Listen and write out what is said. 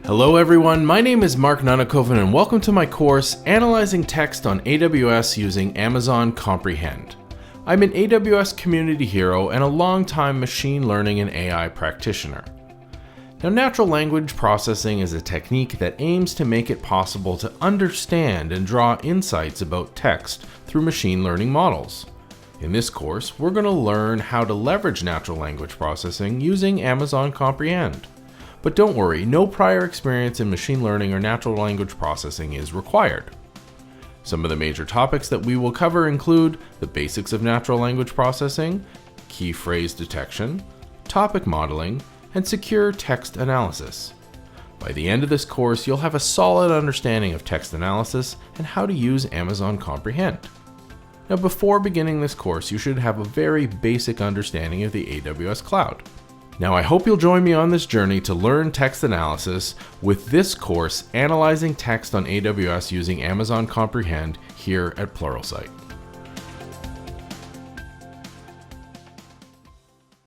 Hello everyone, my name is Mark Nunakoven and welcome to my course, Analyzing Text on AWS using Amazon Comprehend. I'm an AWS community hero and a longtime machine learning and AI practitioner. Now, natural language processing is a technique that aims to make it possible to understand and draw insights about text through machine learning models. In this course, we're going to learn how to leverage natural language processing using Amazon Comprehend. But don't worry, no prior experience in machine learning or natural language processing is required. Some of the major topics that we will cover include the basics of natural language processing, key phrase detection, topic modeling, and secure text analysis. By the end of this course, you'll have a solid understanding of text analysis and how to use Amazon Comprehend. Now, before beginning this course, you should have a very basic understanding of the AWS cloud. Now, I hope you'll join me on this journey to learn text analysis with this course, Analyzing Text on AWS using Amazon Comprehend, here at Pluralsight.